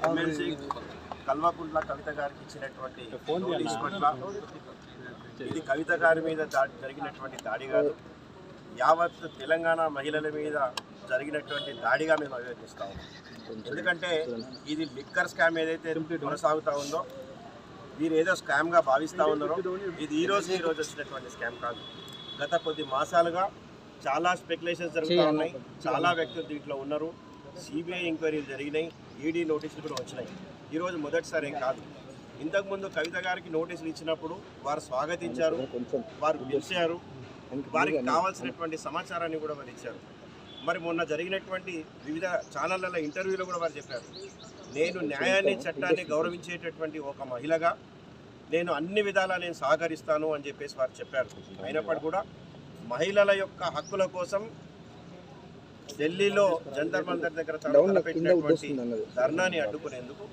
MLC Kalvakuntla Kavitha గారికి ఇచ్చినటువంటి notice పట్ల ఇది కవిత గారి మీద జరిగినటువంటి దాడి కాదు, యావత్ తెలంగాణ మహిళల మీద జరిగినటువంటి దాడిగా మేము అభివర్ణిస్తాము. ఎందుకంటే ఇది లిక్కర్ స్కామ్ ఏదైతే కొనసాగుతూ ఉందో, వీరు ఏదో స్కామ్గా భావిస్తూ ఉన్నారో, ఇది ఈ రోజు వచ్చినటువంటి స్కామ్ కాదు. గత కొద్ది మాసాలుగా చాలా స్పెక్యులేషన్స్ జరుగుతూ ఉన్నాయి, చాలా వ్యక్తులు దీంట్లో ఉన్నారు. సిబిఐ ఎంక్వైరీలు జరిగినాయి, ఈడీ నోటీసులు కూడా వచ్చినాయి. ఈరోజు మొదటిసారి ఏం కాదు. ఇంతకుముందు కవిత గారికి నోటీసులు ఇచ్చినప్పుడు వారు స్వాగతించారు, వారు పిలిచారు, వారికి కావాల్సినటువంటి సమాచారాన్ని కూడా వారు ఇచ్చారు. మరి మొన్న జరిగినటువంటి వివిధ ఛానళ్లలో ఇంటర్వ్యూలో కూడా వారు చెప్పారు, నేను న్యాయాన్ని చట్టాన్ని గౌరవించేటటువంటి ఒక మహిళగా నేను అన్ని విధాలా నేను సహకరిస్తాను అని చెప్పేసి వారు చెప్పారు. అయినప్పటికీ కూడా మహిళల యొక్క హక్కుల కోసం ఢిల్లీలో జంతర్ మంతర్ దగ్గర తలపెట్టినటువంటి ధర్నాని అడ్డుకునేందుకు,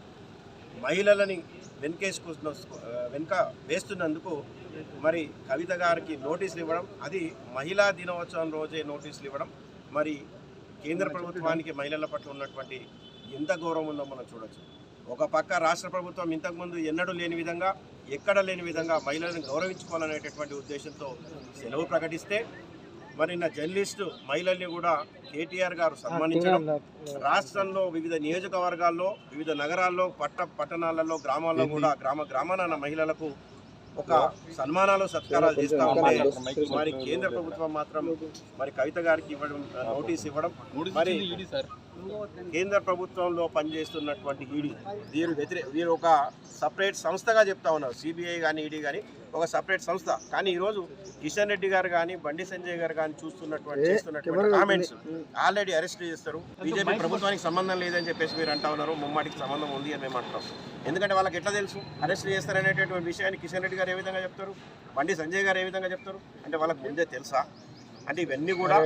మహిళలని వెనుక వేస్తున్నందుకు మరి కవిత గారికి నోటీసులు ఇవ్వడం, అది మహిళా దినోత్సవం రోజే నోటీసులు ఇవ్వడం, మరి కేంద్ర ప్రభుత్వానికి మహిళల పట్ల ఉన్నటువంటి ఎంత గౌరవం ఉందో మనం చూడొచ్చు. ఒక పక్క రాష్ట్ర ప్రభుత్వం ఇంతకుముందు ఎన్నడూ లేని విధంగా, ఎక్కడ లేని విధంగా మహిళలను గౌరవించుకోవాలనేటటువంటి ఉద్దేశంతో సెలవు ప్రకటిస్తే, మరి నా జర్నలిస్టు మహిళల్ని కూడా కేటీఆర్ గారు సన్మానించడం, రాష్ట్రంలో వివిధ నియోజకవర్గాల్లో, వివిధ నగరాల్లో, పట్టణాలలో, గ్రామాల్లో కూడా గ్రామాన మహిళలకు ఒక సన్మానాలు సత్కారాలు చేస్తూ ఉంటే, మరి కేంద్ర ప్రభుత్వం మాత్రం మరి కవిత గారికి ఇవ్వడం, నోటీస్ ఇవ్వడం, మరి కేంద్ర ప్రభుత్వంలో పనిచేస్తున్నటువంటి ఈడీ వీరు ఒక సపరేట్ సంస్థగా చెప్తా ఉన్నారు. సిబిఐ కానీ ఈడీ కానీ ఒక సపరేట్ సంస్థ. కానీ ఈరోజు కిషన్ రెడ్డి గారు కానీ బండి సంజయ్ గారు కానీ చేస్తున్నటువంటి కామెంట్స్ ఆల్రెడీ అరెస్ట్ చేస్తారు. బీజేపీ ప్రభుత్వానికి సంబంధం లేదని చెప్పేసి మీరు అంటా ఉన్నారు, ముమ్మాటికి సంబంధం ఉంది అని మేము అంటున్నాం. ఎందుకంటే వాళ్ళకి ఎట్లా తెలుసు అరెస్ట్ చేస్తారనేటటువంటి విషయాన్ని కిషన్ రెడ్డి గారు ఏ విధంగా చెప్తారు, బండి సంజయ్ గారు ఏ విధంగా చెప్తారు? అంటే వాళ్ళకి ముందే తెలుసా? అంటే ఇవన్నీ కూడా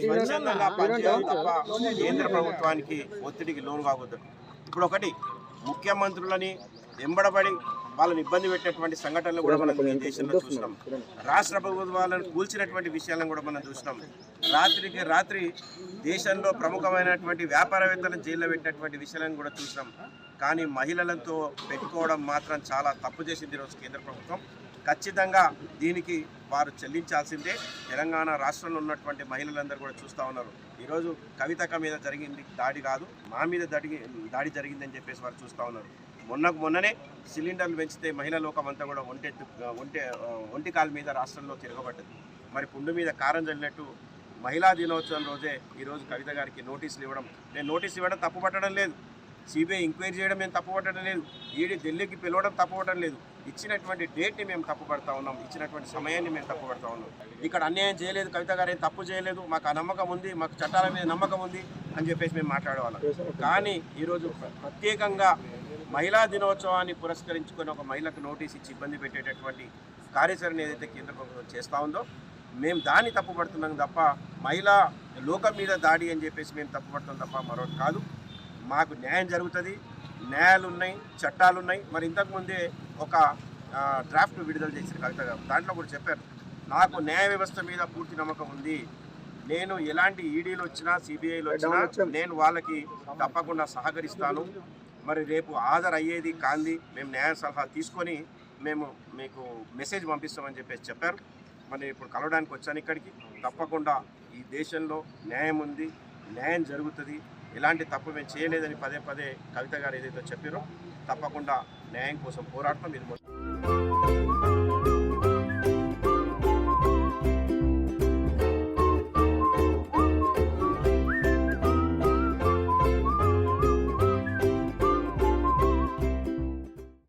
స్వచ్ఛందంగా పనిచేయాలి తప్ప కేంద్ర ప్రభుత్వానికి ఒత్తిడికి లోను కావద్దు. ఇప్పుడు ఒకటి, ముఖ్యమంత్రులని వెంబడబడి వాళ్ళని ఇబ్బంది పెట్టినటువంటి సంఘటనలు కూడా మనం ఈ దేశంలో చూసినాం. రాష్ట్ర ప్రభుత్వాలను కూల్చినటువంటి విషయాలను కూడా మనం చూసినాం. రాత్రికి రాత్రి దేశంలో ప్రముఖమైనటువంటి వ్యాపారవేత్తలను జైల్లో పెట్టినటువంటి విషయాలను కూడా చూసినాం. కానీ మహిళలతో పెట్టుకోవడం మాత్రం చాలా తప్పు చేసింది ఈరోజు కేంద్ర ప్రభుత్వం. ఖచ్చితంగా దీనికి వారు చెల్లించాల్సిందే. తెలంగాణ రాష్ట్రంలో ఉన్నటువంటి మహిళలందరూ కూడా చూస్తూ ఉన్నారు. ఈరోజు కవితక మీద జరిగింది దాడి కాదు, మా మీద దాడి జరిగిందని చెప్పేసి వారు చూస్తూ ఉన్నారు. మొన్ననే సిలిండర్లు పెంచితే మహిళా లోకం అంతా కూడా ఒంటి కాలు మీద రాష్ట్రంలో తిరగబడ్డది. మరి పుండు మీద కారం చల్లినట్టు మహిళా దినోత్సవం రోజే ఈరోజు కవిత గారికి నోటీసులు ఇవ్వడం, నేను నోటీసులు ఇవ్వడం తప్పు పట్టడం లేదు, సిబిఐ ఎంక్వైరీ చేయడం మేము తప్పుపట్టడం లేదు, ఈడీ ఢిల్లీకి పిలవడం తప్పుపట్టడం లేదు. ఇచ్చినటువంటి డేట్ని మేము తప్పుపడతా ఉన్నాం, ఇచ్చినటువంటి సమయాన్ని మేము తప్పుపడతా ఉన్నాం. ఇక్కడ అన్యాయం చేయలేదు, కవిత గారు ఏం తప్పు చేయలేదు, మాకు ఆ నమ్మకం ఉంది, మాకు చట్టాల మీద నమ్మకం ఉంది అని చెప్పేసి మేము మాట్లాడేవాళ్ళం. కానీ ఈరోజు ప్రత్యేకంగా మహిళా దినోత్సవాన్ని పురస్కరించుకొని ఒక మహిళకు నోటీస్ ఇచ్చి ఇబ్బంది పెట్టేటటువంటి కార్యాచరణ ఏదైతే కేంద్ర ప్రభుత్వం చేస్తూ ఉందో, మేము దాన్ని తప్పుపడుతున్నాం తప్ప మహిళా లోకం మీద దాడి అని చెప్పేసి మేము తప్పుపడుతున్నాం తప్ప మరొకటి కాదు. మాకు న్యాయం జరుగుతుంది, న్యాయాలు ఉన్నాయి, చట్టాలు ఉన్నాయి. మరి ఇంతకుముందే ఒక డ్రాఫ్ట్ విడుదల చేసిన కవిత గారు దాంట్లో కూడా చెప్పారు, నాకు న్యాయ వ్యవస్థ మీద పూర్తి నమ్మకం ఉంది, నేను ఎలాంటి ఈడీలు వచ్చినా సిబిఐలు వచ్చినా నేను వాళ్ళకి తప్పకుండా సహకరిస్తాను, మరి రేపు హాజరయ్యేది కాంది మేము న్యాయ సలహా తీసుకొని మేము మీకు మెసేజ్ పంపిస్తామని చెప్పేసి చెప్పారు. మరి ఇప్పుడు కలవడానికి వచ్చాను ఇక్కడికి. తప్పకుండా ఈ దేశంలో న్యాయం ఉంది, న్యాయం జరుగుతుంది, ఎలాంటి తప్పు మేము చేయలేదని పదే కవిత గారు ఏదైతే చెప్పారో తప్పకుండా న్యాయం కోసం పోరాడతాం. ఇది